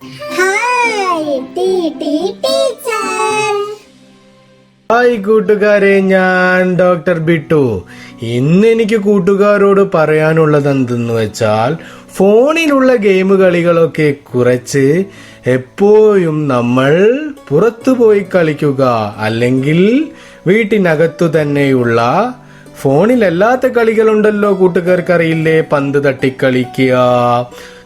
Hi teacher. Hi കൂട്ടുകാരെ, ഞാൻ doctor Bittu. ഇന്ന് എനിക്ക് കൂട്ടുകാരോട് പറയാനുള്ളത് എന്തെന്ന് വെച്ചാൽ, ഫോണിലുള്ള ഗെയിം കളികളൊക്കെ കുറച്ച് എപ്പോഴും നമ്മൾ പുറത്തു പോയി കളിക്കുക, അല്ലെങ്കിൽ വീട്ടിനകത്തു തന്നെയുള്ള ഫോണിലല്ലാത്ത കളികളുണ്ടല്ലോ, കൂട്ടുകാർക്കറിയില്ലേ? പന്ത് തട്ടിക്കളിക്കുക,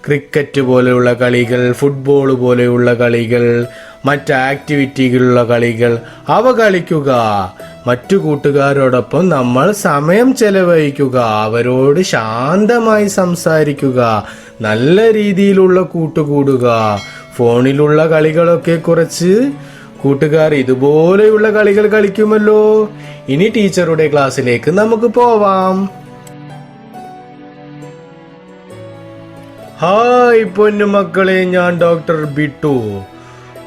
ക്രിക്കറ്റ് പോലെയുള്ള കളികൾ, ഫുട്ബോൾ പോലെയുള്ള കളികൾ, മറ്റ് ആക്ടിവിറ്റികളുള്ള കളികൾ, അവ കളിക്കുക. മറ്റു കൂട്ടുകാരോടൊപ്പം നമ്മൾ സമയം ചെലവഴിക്കുക, അവരോട് ശാന്തമായി സംസാരിക്കുക, നല്ല രീതിയിലുള്ള കൂട്ടുകൂടുക. ഫോണിലുള്ള കളികളൊക്കെ കുറച്ച് കൂട്ടുകാർ ഇതുപോലെയുള്ള കളികൾ കളിക്കുമല്ലോ. ഇനി ടീച്ചറുടെ ക്ലാസ്സിലേക്ക് നമുക്ക് പോവാം. ഹായ് പൊന്നുമക്കളെ, ഞാൻ ഡോക്ടർ ബിട്ടു.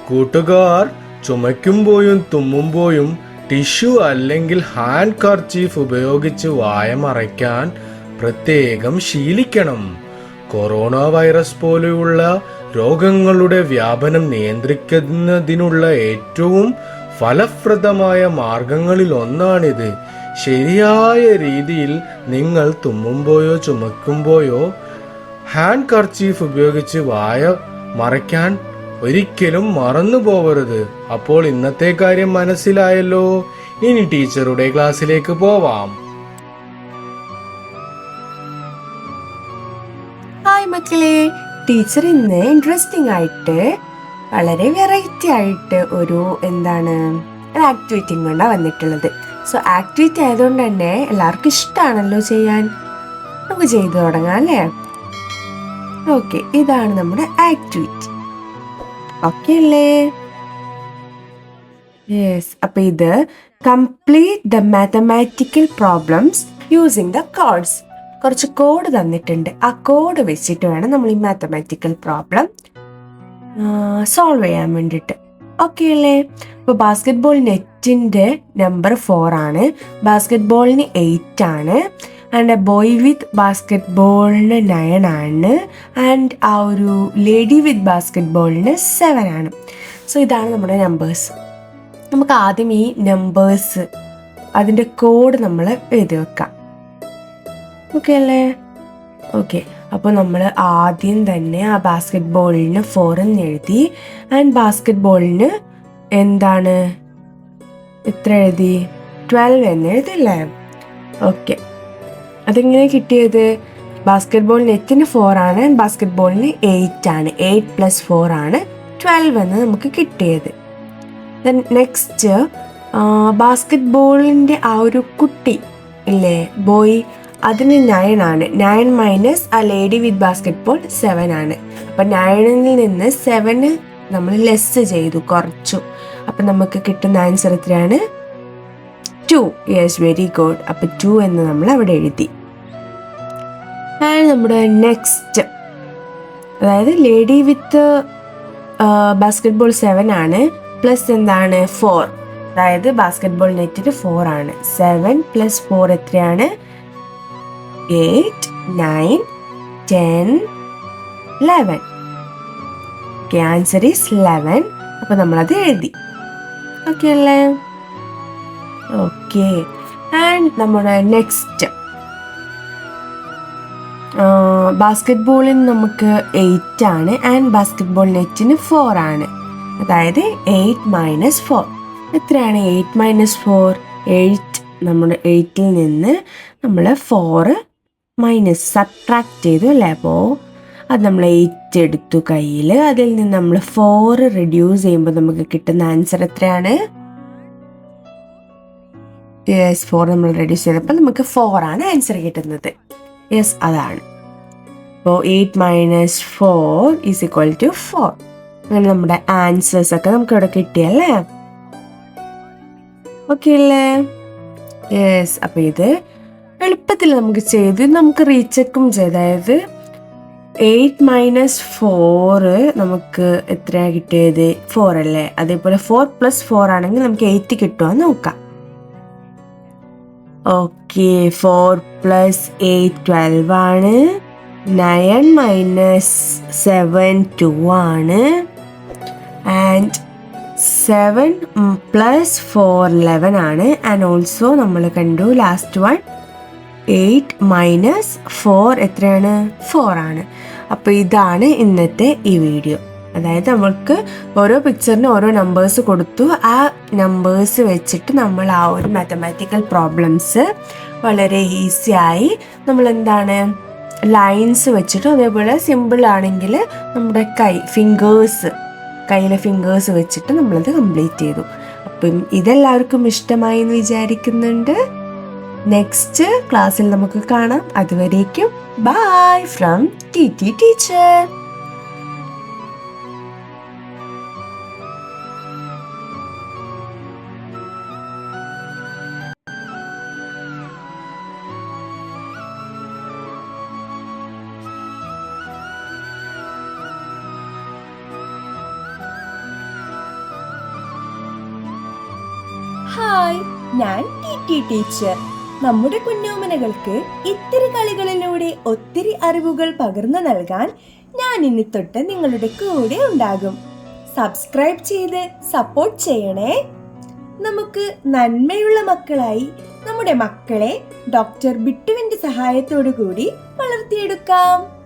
കൂട്ടുകാർ ചുമയ്ക്കുമ്പോഴും തുമ്മുമ്പോഴും ടിഷ്യൂ അല്ലെങ്കിൽ ഹാൻഡ് കർച്ചീഫ് ഉപയോഗിച്ച് വായ മറയ്ക്കാൻ പ്രത്യേകം ശീലിക്കണം. കൊറോണ വൈറസ് പോലെയുള്ള രോഗങ്ങളുടെ വ്യാപനം നിയന്ത്രിക്കുന്നതിനുള്ള ഏറ്റവും ഫലപ്രദമായ മാർഗങ്ങളിൽ ഒന്നാണിത്. ശരിയായ രീതിയിൽ നിങ്ങൾ തുമ്മുമ്പോഴോ ചുമക്കുമ്പോഴോ ഹാൻഡ് കർച്ചീഫ് ഉപയോഗിച്ച് വായ മറയ്ക്കാൻ ഒരിക്കലും മറന്നു പോവരുത്. അപ്പോൾ ഇന്നത്തെ കാര്യം മനസ്സിലായല്ലോ. ഇനി ടീച്ചറുടെ ക്ലാസ്സിലേക്ക് പോവാം. ഹായ് മക്കളെ, ടീച്ചർ ഇന്ന് ഇൻട്രസ്റ്റിംഗ് ആയിട്ട് വളരെ വെറൈറ്റി ആയിട്ട് ഒരു ആക്ടിവിറ്റി കൊണ്ടാണ് വന്നിട്ടുള്ളത്. സോ ആക്ടിവിറ്റി ആയതുകൊണ്ട് തന്നെ എല്ലാവർക്കും ഇഷ്ടമാണല്ലോ ചെയ്യാൻ. നമുക്ക് ചെയ്തു തുടങ്ങാം അല്ലേ? ഓക്കെ, ഇതാണ് നമ്മുടെ ആക്ടിവിറ്റി. ഓക്കെ അല്ലേ? യെസ്. അപ്പൊ ഇത് complete the mathematical problems using the codes. കുറച്ച് കോഡ് തന്നിട്ടുണ്ട്. ആ കോഡ് വെച്ചിട്ട് വേണം നമ്മൾ ഈ മാത്തമാറ്റിക്കൽ പ്രോബ്ലം സോൾവ് ചെയ്യാൻ വേണ്ടിയിട്ട്. ഓക്കെ അല്ലേ? ഇപ്പൊ ബാസ്കറ്റ് ബോൾ നെറ്റിന്റെ നമ്പർ 4 ആണ്, ബാസ്കറ്റ് ബോളിന് 8 ആണ്, ആൻഡ് എ ബോയ് വിത്ത് ബാസ്കറ്റ് ബോളിന് 9 ആണ്, ആൻഡ് ആ ഒരു ലേഡി വിത്ത് ബാസ്കറ്റ് ബോളിന് 7 ആണ്. സോ ഇതാണ് നമ്മുടെ നമ്പേഴ്സ്. നമുക്ക് ആദ്യം ഈ നമ്പേഴ്സ് അതിൻ്റെ കോഡ് നമ്മൾ എഴുതി വെക്കാം. ഓക്കെ അല്ലേ? ഓക്കെ, അപ്പോൾ നമ്മൾ ആദ്യം തന്നെ ആ ബാസ്കറ്റ് ബോളിന് 4 എന്ന് എഴുതി, ആൻഡ് ബാസ്കറ്റ് ബോളിന് എത്ര എഴുതി? 12 എന്ന് എഴുതില്ലേ? ഓക്കെ, അതെങ്ങനെ കിട്ടിയത്? ബാസ്കറ്റ് ബോൾ നെറ്റിന് 4 ആണ്, ബാസ്കറ്റ് ബോളിന് 8 ആണ്. 8 + 4 ആണ് 12 എന്ന് നമുക്ക് കിട്ടിയത്. നെക്സ്റ്റ് ബാസ്കറ്റ് ബോളിൻ്റെ ആ ഒരു കുട്ടി ഇല്ലേ, ബോയ്, അതിന് 9 ആണ്. 9 - ആ ലേഡി വിത്ത് ബാസ്കറ്റ് ബോൾ 7 ആണ്. അപ്പം 9 നിന്ന് 7 നമ്മൾ ലെസ് ചെയ്തു, കുറച്ചു. അപ്പം നമുക്ക് കിട്ടുന്ന ആൻസർ എത്രയാണ്? 2. Yes, very good. അപ്പം 2 എന്ന് നമ്മൾ അവിടെ എഴുതി. നമ്മുടെ നെക്സ്റ്റ്, അതായത് ലേഡി വിത്ത് ബാസ്കറ്റ് ബോൾ 7 ആണ്, പ്ലസ് 4, അതായത് ബാസ്കറ്റ് ബോൾ നെറ്റിന് 4 ആണ്. 7 + 4 എത്രയാണ്? 8, 9, 10, 11. Okay, answer is 11. അപ്പോൾ നമ്മളത് എഴുതി. ഓക്കെ അല്ലേ? ഓക്കെ, ആൻഡ് നമ്മുടെ നെക്സ്റ്റ് ബാസ്കറ്റ് ബോളിന് നമുക്ക് 8 ആണ്, ആൻഡ് ബാസ്കറ്റ് ബോൾ നെറ്റിന് 4 ആണ്. അതായത് 8 - 4 എത്രയാണ്? 8 - 4 8. നമ്മുടെ 8ൽ നിന്ന് നമ്മൾ 4 സബ്ട്രാക്ട് ചെയ്തു അല്ലേ? അപ്പോൾ അത് നമ്മൾ 8 എടുത്തു കയ്യിൽ. അതിൽ നിന്ന് നമ്മൾ 4 റെഡ്യൂസ് ചെയ്യുമ്പോൾ നമുക്ക് കിട്ടുന്ന ആൻസർ എത്രയാണ്? യെസ്, 4 നമ്മൾ റെഡ്യൂസ് ചെയ്തപ്പോൾ നമുക്ക് 4 ആണ് ആൻസർ കിട്ടുന്നത്. യെസ്, അതാണ്. അപ്പോൾ 8 - 4 = 4. അങ്ങനെ നമ്മുടെ ആൻസേഴ്സ് ഒക്കെ നമുക്ക് ഇവിടെ കിട്ടിയല്ലേ? ഓക്കെ അല്ലേ? യെസ്. അപ്പോൾ ഇത് എളുപ്പത്തിൽ നമുക്ക് ചെയ്ത് നമുക്ക് റീചെക്കും ചെയ്ത്, അതായത് 8 - 4 നമുക്ക് എത്രയാണ് കിട്ടിയത്? 4 അല്ലേ? അതേപോലെ 4 + 4 ആണെങ്കിൽ നമുക്ക് 8 കിട്ടുമോ നോക്കാം. ഓക്കെ, 4 + 8 12 ആണ്. 9 മൈനസ് 7 2 ആണ്. ആൻഡ് 7 പ്ലസ് 4 11 ആണ്. ആൻഡ് ഓൾസോ നമ്മൾ കണ്ടു ലാസ്റ്റ് വൺ 8 മൈനസ് 4 എത്രയാണ്? 4 ആണ്. അപ്പോൾ ഇതാണ് ഇന്നത്തെ ഈ വീഡിയോ. അതായത് നമ്മൾക്ക് ഓരോ പിക്ചറിന് ഓരോ നമ്പേഴ്സ് കൊടുത്തു. ആ നമ്പേഴ്സ് വെച്ചിട്ട് നമ്മൾ ആ ഒരു മാത്തമാറ്റിക്കൽ പ്രോബ്ലംസ് വളരെ ഈസിയായി നമ്മൾ എന്താണ് ലൈൻസ് വെച്ചിട്ട്, അതേപോലെ സിമ്പിൾ ആണെങ്കിൽ നമ്മുടെ കയ്യിലെ ഫിംഗേഴ്സ് വെച്ചിട്ട് നമ്മളത് കംപ്ലീറ്റ് ചെയ്തു. അപ്പം ഇതെല്ലാവർക്കും ഇഷ്ടമായി എന്ന് വിചാരിക്കുന്നുണ്ട്. നെക്സ്റ്റ് ക്ലാസ്സിൽ നമുക്ക് കാണാം. അതുവരേക്കും bye from T teacher. Hi, ഞാൻ ടി ടീച്ചർ. നമ്മുടെ കുഞ്ഞോമനകൾക്ക് ഇത്തിരി കളികളിലൂടെ ഒത്തിരി അറിവുകൾ പകർന്നു നൽകാൻ ഞാൻ ഇനി തൊട്ട് നിങ്ങളുടെ കൂടെ ഉണ്ടാകും. സബ്സ്ക്രൈബ് ചെയ്ത് സപ്പോർട്ട് ചെയ്യണേ. നമുക്ക് നന്മയുള്ള മക്കളായി നമ്മുടെ മക്കളെ ഡോക്ടർ ബിട്ടുവിന്റെ സഹായത്തോടു കൂടി വളർത്തിയെടുക്കാം.